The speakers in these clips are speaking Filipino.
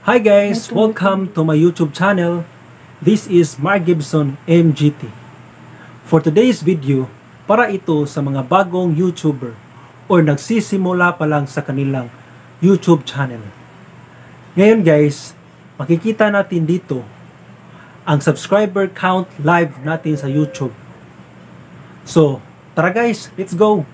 Hi guys! Welcome to my YouTube channel. This is Mark Gibson MGT. For today's video, para ito sa mga bagong YouTuber or nagsisimula pa lang sa kanilang YouTube channel. Ngayon guys, makikita natin dito ang subscriber count live natin sa YouTube. So, tara guys, let's go!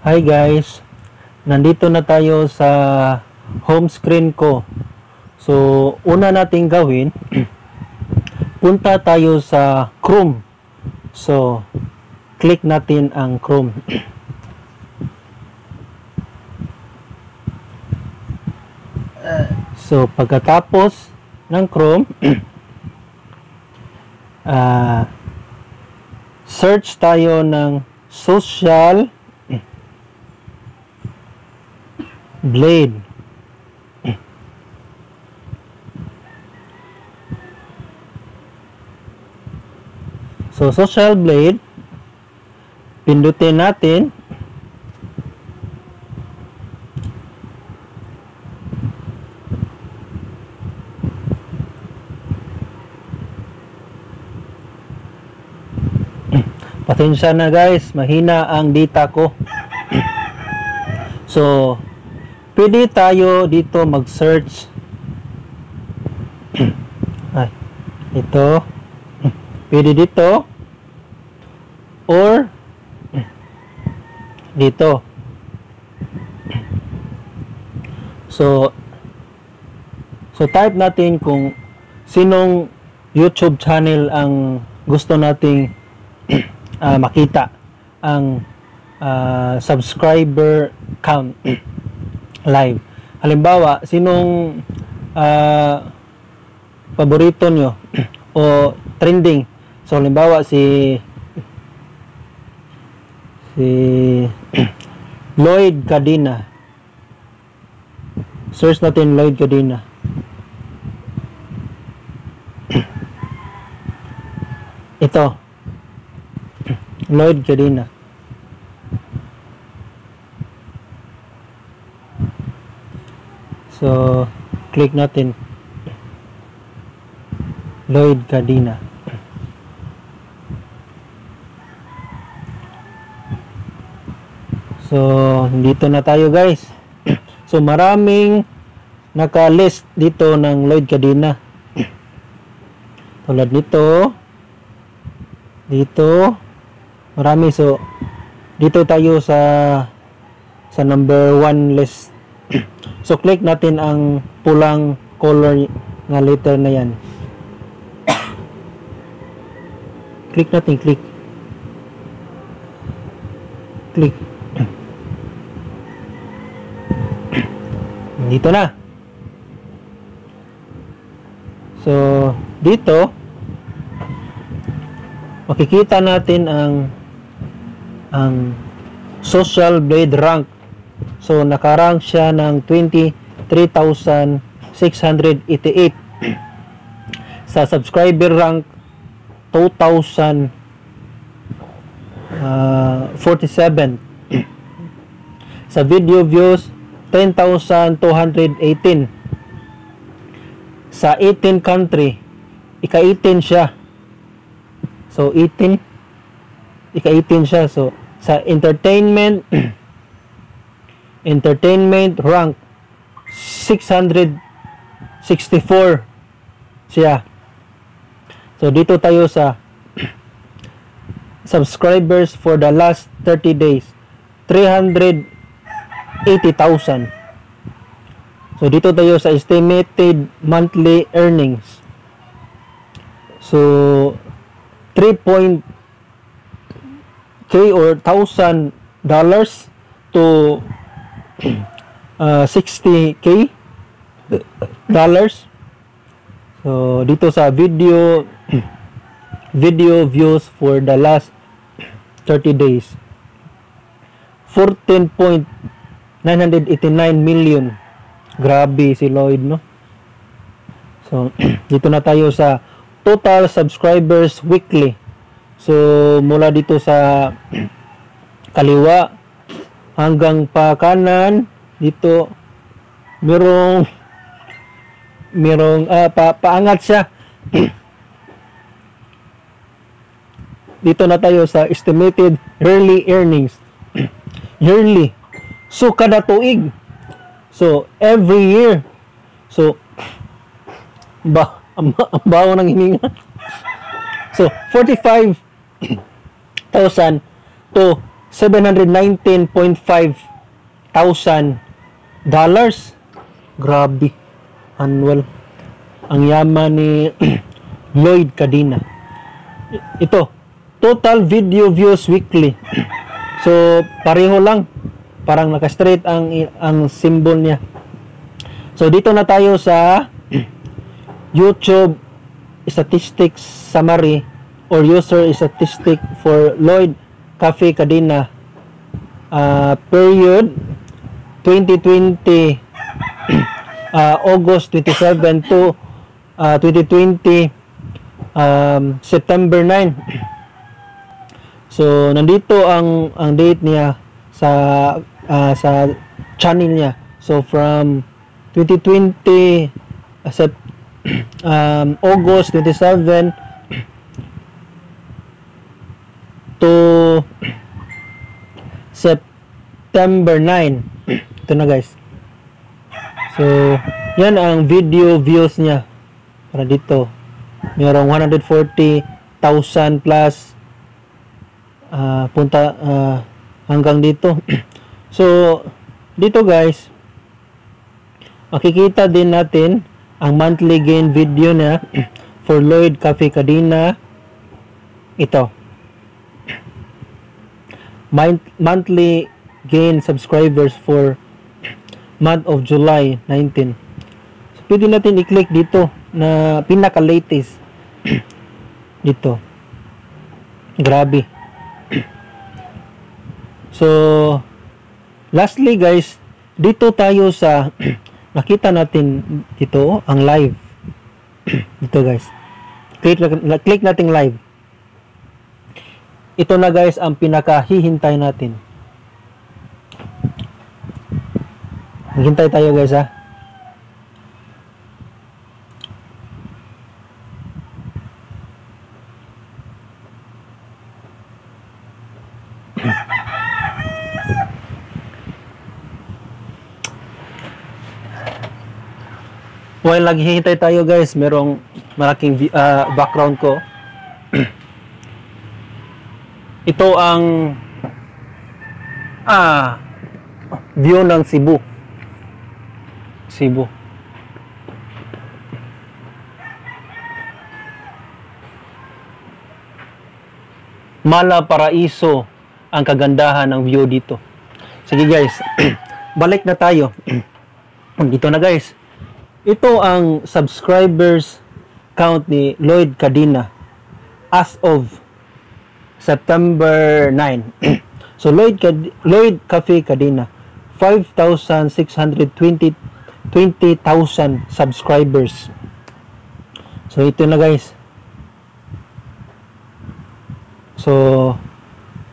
Hi guys, nandito na tayo sa home screen ko. So, una nating gawin, punta tayo sa Chrome. So, click natin ang Chrome. So, pagkatapos ng Chrome, search tayo ng Social Blade. So, Social Blade, pindutin natin. Pasensya na guys, mahina ang data ko. So, pwede tayo dito mag-search. Ay, ito. Pwede dito. Or, dito. So, type natin kung sinong YouTube channel ang gusto nating makita ang subscriber count live. Halimbawa, sinong paborito nyo o trending. So, halimbawa, si Lloyd Cadena. Search natin Lloyd Cadena. Ito. Lloyd Cadena. So, click natin Lloyd Cadena. So, dito na tayo guys. So, maraming naka-list dito ng Lloyd Cadena. Tulad nito. Dito. Marami. So, dito tayo sa number 1 list. So, click natin ang pulang color na letter na yan. Click natin, click. Click. Dito na. So, dito, makikita natin ang Social Blade rank. So, nakarank siya ng 23,688. Sa subscriber rank, 2,047. Sa video views, 10,218. Sa 18 country, ika-18 siya. So, 18. Ika-18 siya. So, sa entertainment, rank 664 siya. So dito tayo sa subscribers for the last 30 days, 380,000. So dito tayo sa estimated monthly earnings. So 3.k or $1,000 to 60k dollars. So dito sa video views for the last 30 days. 14.989 million. Grabe si Lloyd, no? So, dito na tayo sa total subscribers weekly. So, mula dito sa kaliwa hanggang pa kanan, dito merong paangat siya. Dito na tayo sa estimated yearly earnings. Yearly. So, kada tuig. So, every year. So, ang bawo ng hininga. So, 45,000 to 719.5 thousand dollars. Grabe. Annual. Ang yaman ni Lloyd Cadena. Ito, total video views weekly. So, pareho lang. Parang naka-straight ang symbol niya. So, dito na tayo sa YouTube statistics summary or user statistic for Lloyd Cafe Cadena period 2020 August 27 to 2020 September 9. So nandito ang date niya sa channel niya. So from 2020 August 27 to September 9. Ito na guys. So yan ang video views niya. Para dito mayroong 140,000 plus punta hanggang dito. So dito guys, makikita din natin ang monthly gain video na for Lloyd Cafe Cadena. Ito, monthly gain subscribers for month of July 19. So, pwede natin i-click dito na pinaka-latest. Dito. Grabe. So, lastly guys, dito tayo sa nakita natin dito ang live. Dito guys. Click natin live. Ito na guys ang pinakahihintay natin. Maghintay tayo guys ha. While naghihintay tayo guys, merong malaking background ko. Ito ang view ng Cebu. Cebu. Malaparaiso ang kagandahan ng view dito. Sige guys, balik na tayo. Dito na guys. Ito ang subscribers count ni Lloyd Cadena as of September 9. So Lloyd Cafe Cadena 5,620,000 subscribers. So ito na guys. So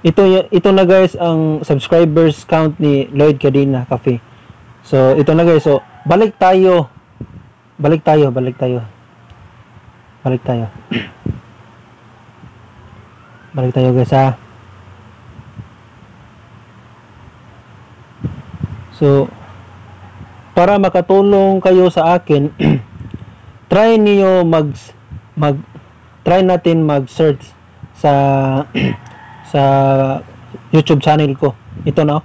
ito na guys ang subscribers count ni Lloyd Cadena Cafe. So ito na guys. So balik tayo guys ha. So para makatulong kayo sa akin, try natin mag-search sa YouTube channel ko. Ito na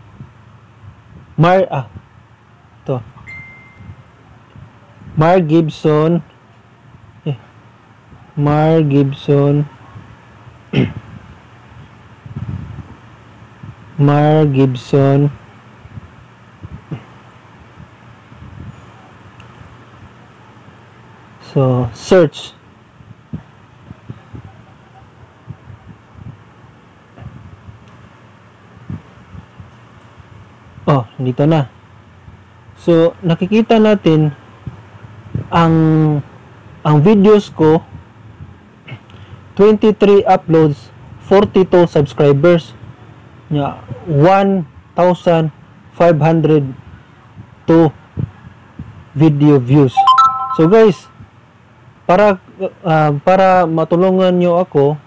ito Mar Gibson Mar Gibson so search Oh, dito na. So, nakikita natin ang videos ko 23 uploads, 42 subscribers. 1,502 video views. So guys, para matulungan nyo ako,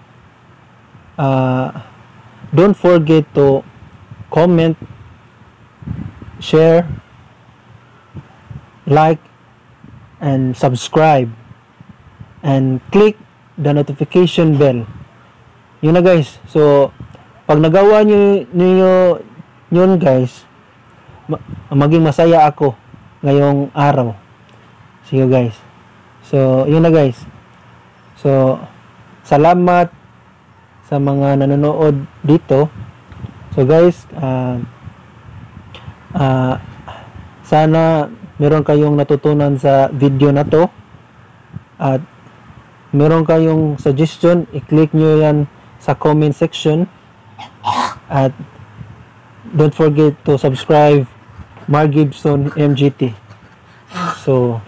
don't forget to comment, share, like, and subscribe, and click the notification bell. Yun na guys. So pag nagawa nyo yun guys, maging masaya ako ngayong araw. See you guys. So yun na guys. So salamat sa mga nanonood dito. So guys, sana meron kayong natutunan sa video na to, at meron kayong suggestion, i-click nyo yan sa comment section, at don't forget to subscribe Mark Gibson MGT. So